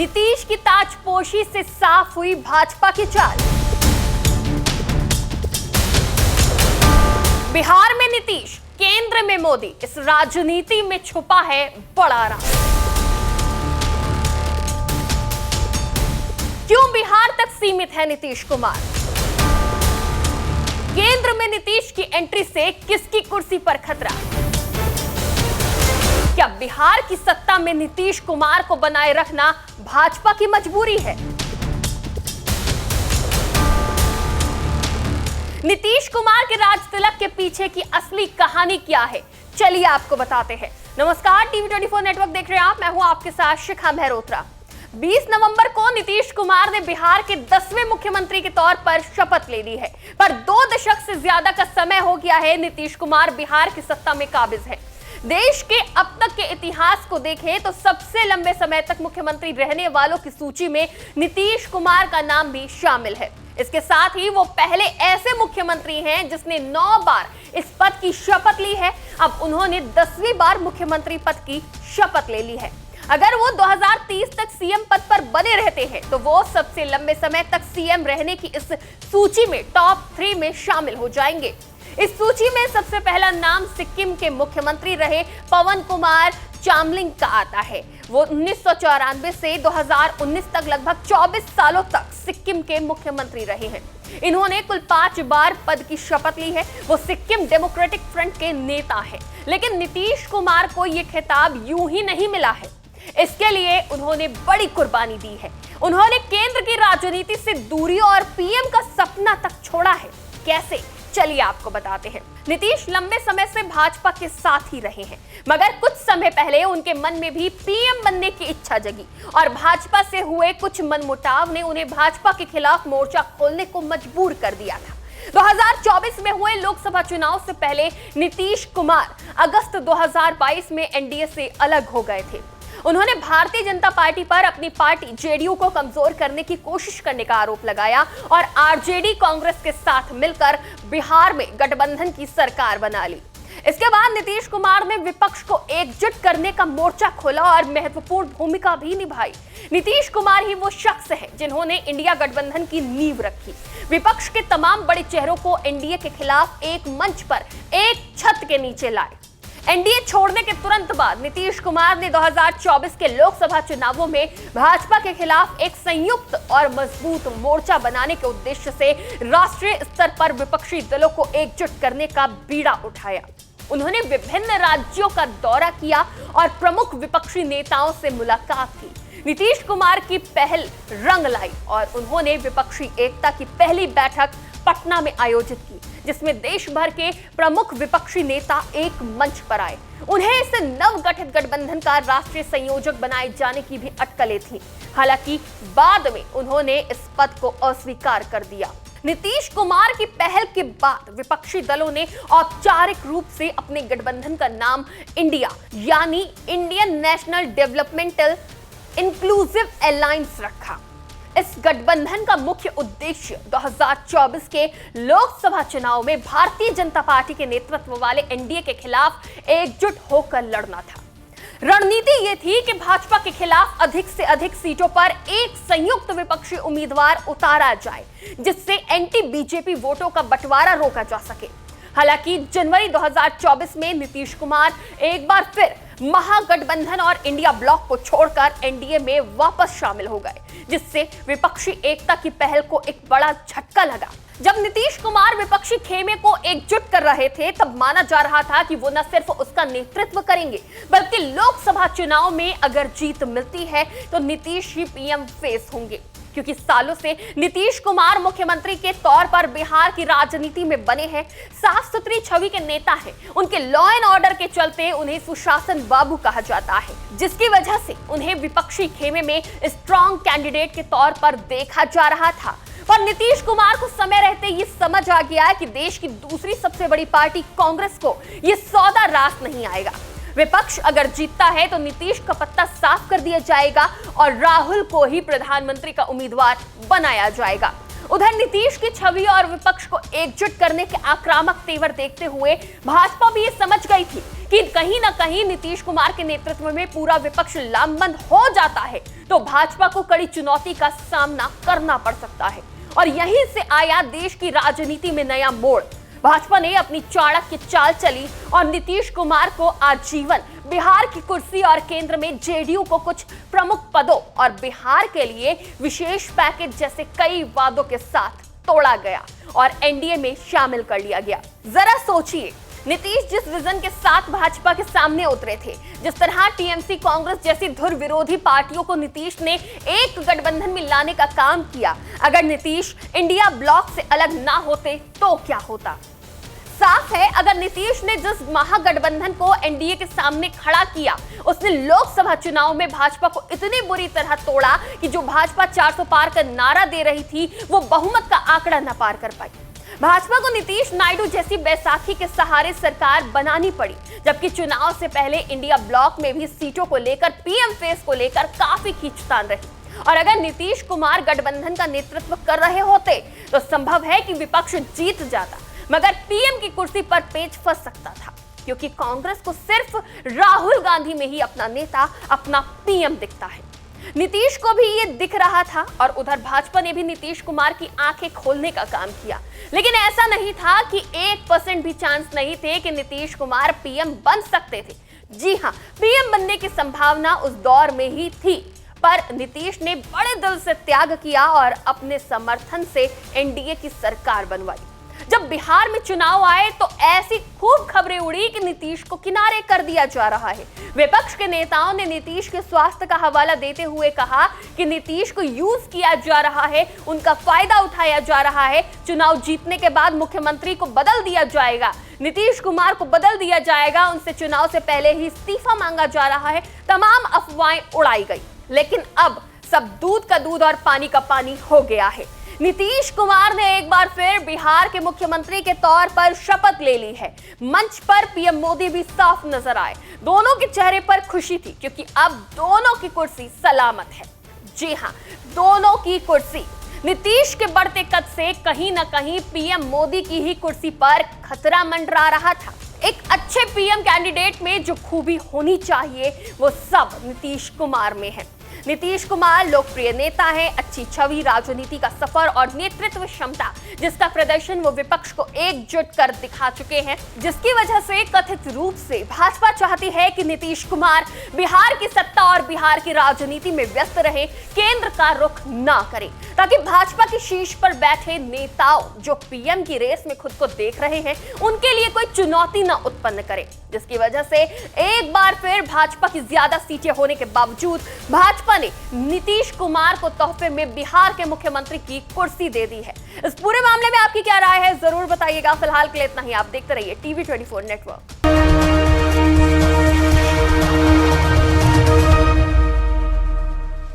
नीतीश की ताजपोशी से साफ हुई भाजपा की चाल। बिहार में नीतीश, केंद्र में मोदी, इस राजनीति में छुपा है बड़ा राज। क्यों बिहार तक सीमित है नीतीश कुमार? केंद्र में नीतीश की एंट्री से किसकी कुर्सी पर खतरा? क्या बिहार की सत्ता में नीतीश कुमार को बनाए रखना भाजपा की मजबूरी है? नीतीश कुमार के राज तिलक के पीछे की असली कहानी क्या है, चलिए आपको बताते हैं। नमस्कार, टीवी 24 नेटवर्क देख रहे हैं आप, मैं हूं आपके साथ शिखा मेहरोत्रा। 20 नवंबर को नीतीश कुमार ने बिहार के 10वें मुख्यमंत्री के तौर पर शपथ ले ली है, पर 2 दशक से ज्यादा का समय हो गया है नीतीश कुमार बिहार की सत्ता में काबिज है। देश के अब तक के इतिहास को देखें तो सबसे लंबे समय तक मुख्यमंत्री रहने वालों की सूची में नीतीश कुमार का नाम भी शामिल है। इसके साथ ही वो पहले ऐसे मुख्यमंत्री हैं जिसने 9 बार इस पद की शपथ ली है। अब उन्होंने 10वीं बार मुख्यमंत्री पद की शपथ ले ली है। अगर वो 2030 तक सीएम पद पर बने रहते हैं तो वो सबसे लंबे समय तक सीएम रहने की इस सूची में टॉप 3 में शामिल हो जाएंगे। इस सूची में सबसे पहला नाम सिक्किम के मुख्यमंत्री रहे पवन कुमार चामलिंग का आता है। वो 1994 से 2019 तक लगभग 24 सालों तक सिक्किम के मुख्यमंत्री रहे हैं। इन्होंने कुल 5 बार पद की शपथ ली है। वो सिक्किम डेमोक्रेटिक फ्रंट के नेता हैं। लेकिन नीतीश कुमार को यह खिताब यूं ही नहीं मिला है। इसके लिए उन्होंने बड़ी कुर्बानी दी है। उन्होंने केंद्र की राजनीति से दूरी और पीएम का सपना तक छोड़ा है। कैसे, चलिए आपको बताते हैं। नीतीश लंबे समय से भाजपा के साथ ही रहे हैं, मगर कुछ समय पहले उनके मन में भी पीएम बनने की इच्छा जगी और भाजपा से हुए कुछ मनमुटाव ने उन्हें भाजपा के खिलाफ मोर्चा खोलने को मजबूर कर दिया था। 2024 में हुए लोकसभा चुनाव से पहले नीतीश कुमार अगस्त 2022 में एनडीए से अलग हो गए थे। उन्होंने भारतीय जनता पार्टी पर अपनी पार्टी जेडीयू को कमजोर करने की कोशिश करने का आरोप लगाया और आरजेडी कांग्रेस के साथ मिलकर बिहार में गठबंधन की सरकार बना ली। इसके बाद नीतीश कुमार ने विपक्ष को एकजुट करने का मोर्चा खोला और महत्वपूर्ण भूमिका भी निभाई। नीतीश कुमार ही वो शख्स है जिन्होंने इंडिया गठबंधन की नींव रखी। विपक्ष के तमाम बड़े चेहरों को एनडीए के खिलाफ एक मंच पर, एक छत के नीचे लाए। एनडीए छोड़ने के तुरंत बाद नीतीश कुमार ने 2024 के लोकसभा चुनावों में भाजपा के खिलाफ एक संयुक्त और मजबूत मोर्चा बनाने के उद्देश्य से राष्ट्रीय स्तर पर विपक्षी दलों को एकजुट करने का बीड़ा उठाया। उन्होंने विभिन्न राज्यों का दौरा किया और प्रमुख विपक्षी नेताओं से मुलाकात की। नीतीश कुमार की पहल रंग लाई और उन्होंने विपक्षी एकता की पहली बैठक पटना में आयोजित की, जिसमें देश भर के प्रमुख विपक्षी नेता एक मंच पर आए। उन्हें इस नवगठित गठबंधन का राष्ट्रीय संयोजक बनाए जाने की भी अटकलें थीं। हालांकि बाद में उन्होंने इस पद को अस्वीकार कर दिया। नीतीश कुमार की पहल के बाद विपक्षी दलों ने औपचारिक रूप से अपने गठबंधन का नाम इंडिया यानी Indian national developmental inclusive alliance रखा। इस गठबंधन का मुख्य उद्देश्य 2024 के लोकसभा चुनाव में भारतीय जनता पार्टी के नेतृत्व वाले एनडीए के खिलाफ एकजुट होकर लड़ना था। रणनीति ये थी कि भाजपा के खिलाफ अधिक से अधिक सीटों पर एक संयुक्त विपक्षी उम्मीदवार उतारा जाए, जिससे एंटी बीजेपी वोटों का बंटवारा रोका जा सके। हालांकि जनवरी 2024 में नीतीश कुमार एक बार फिर महागठबंधन और इंडिया ब्लॉक को छोड़कर एनडीए में वापस शामिल हो गए, जिससे विपक्षी एकता की पहल को एक बड़ा झटका लगा। जब नीतीश कुमार विपक्षी खेमे को एकजुट कर रहे थे, तब माना जा रहा था कि वो न सिर्फ उसका नेतृत्व करेंगे, बल्कि लोकसभा चुनाव में अगर जीत मिलती है तो नीतीश ही पीएम फेस होंगे, क्योंकि सालों से नीतीश कुमार मुख्यमंत्री के तौर पर बिहार की राजनीति में बने हैं, साफ सुथरी छवि के नेता हैं। उनके लॉ एंड ऑर्डर के चलते उन्हें सुशासन बाबू कहा जाता है, जिसकी वजह से उन्हें विपक्षी खेमे में स्ट्रॉन्ग कैंडिडेट के तौर पर देखा जा रहा था। पर नीतीश कुमार को समय रहते ये समझ आ गया कि देश की दूसरी सबसे बड़ी पार्टी कांग्रेस को ये सौदा रास नहीं आएगा। विपक्ष अगर जीतता है तो नीतीश का पत्ता साफ कर दिया जाएगा और राहुल को ही प्रधानमंत्री का उम्मीदवार बनाया जाएगा। उधर नीतीश की छवि और विपक्ष को एकजुट करने के आक्रामक तेवर देखते हुए भाजपा भी ये समझ गई थी कि कहीं ना कहीं नीतीश कुमार के नेतृत्व में पूरा विपक्ष लामबंद हो जाता है तो भाजपा को कड़ी चुनौती का सामना करना पड़ सकता है। और यहीं से आया देश की राजनीति में नया मोड़। भाजपा ने अपनी चाणक्य चाल चली और नीतीश कुमार को आजीवन बिहार की कुर्सी और केंद्र में जेडीयू को कुछ प्रमुख पदों और बिहार के लिए विशेष पैकेज जैसे कई वादों के साथ तोड़ा गया और एनडीए में शामिल कर लिया गया। जरा सोचिए, नीतीश जिस विजन के साथ भाजपा के सामने उतरे थे, जिस तरह टीएमसी कांग्रेस जैसी धुर विरोधी पार्टियों को नीतीश ने एक गठबंधन में लाने का काम किया, अगर नीतीश इंडिया ब्लॉक से अलग ना होते तो क्या होता? साफ है, अगर नीतीश ने जिस महागठबंधन को एनडीए के सामने खड़ा किया, उसने लोकसभा चुनाव में भाजपा को इतनी बुरी तरह तोड़ा कि जो भाजपा 400 पार का नारा दे रही थी, वो बहुमत का आंकड़ा न पार कर पाई। भाजपा को नीतीश नायडू जैसी बैसाखी के सहारे सरकार बनानी पड़ी, जबकि चुनाव से पहले इंडिया ब्लॉक में भी सीटों को लेकर, पीएम फेस को लेकर काफी खींचतान रही। और अगर नीतीश कुमार गठबंधन का नेतृत्व कर रहे होते तो संभव है कि विपक्ष जीत जाता, मगर पीएम की कुर्सी पर पेच फंस सकता था, क्योंकि कांग्रेस को सिर्फ राहुल गांधी में ही अपना नेता, अपना पीएम दिखता है। नीतीश को भी ये दिख रहा था और उधर भाजपा ने भी नीतीश कुमार की आंखें खोलने का काम किया, लेकिन ऐसा नहीं था कि 1% भी चांस नहीं थे कि नीतीश कुमार पीएम बन सकते थे। जी हां, पीएम बनने की संभावना उस दौर में ही थी, पर नीतीश ने बड़े दिल से त्याग किया और अपने समर्थन से एनडीए की सरकार बनवाई। जब बिहार में चुनाव आए तो ऐसी खूब खबरें उड़ी कि नीतीश को किनारे कर दिया जा रहा है। विपक्ष के नेताओं ने नीतीश के स्वास्थ्य का हवाला देते हुए कहा कि नीतीश को यूज किया जा रहा है, उनका फायदा उठाया जा रहा है, चुनाव जीतने के बाद मुख्यमंत्री को बदल दिया जाएगा, नीतीश कुमार को बदल दिया जाएगा, उनसे चुनाव से पहले ही इस्तीफा मांगा जा रहा है। तमाम अफवाहें उड़ाई गई, लेकिन अब सब दूध का दूध और पानी का पानी हो गया है। नीतीश कुमार ने एक बार फिर बिहार के मुख्यमंत्री के तौर पर शपथ ले ली है। मंच पर पीएम मोदी भी साफ नजर आए। दोनों के चेहरे पर खुशी थी, क्योंकि अब दोनों की कुर्सी सलामत है। जी हां, दोनों की कुर्सी। नीतीश के बढ़ते कद से कहीं ना कहीं पीएम मोदी की ही कुर्सी पर खतरा मंडरा रहा था। एक अच्छे पीएम कैंडिडेट में जो खूबी होनी चाहिए, वो सब नीतीश कुमार में है। नीतीश कुमार लोकप्रिय नेता है, अच्छी छवि, राजनीति का सफर और नेतृत्व क्षमता, जिसका प्रदर्शन वो विपक्ष को एकजुट कर दिखा चुके हैं, जिसकी वजह से कथित रूप से भाजपा चाहती है कि नीतीश कुमार बिहार की सत्ता और बिहार की राजनीति में व्यस्त रहे, केंद्र का रुख ना करें, ताकि भाजपा की शीर्ष पर बैठे नेताओं जो पीएम की रेस में खुद को देख रहे हैं, उनके लिए कोई चुनौती न उत्पन्न करें, जिसकी वजह से एक बार फिर भाजपा की ज्यादा सीटें होने के बावजूद भाजपा ने नीतीश कुमार को तोहफे में बिहार के मुख्यमंत्री की कुर्सी दे दी है। इस पूरे मामले में आपकी क्या राय है, जरूर बताइएगा। फिलहाल के लिए इतना ही। आप देखते रहिए टीवी 24 नेटवर्क।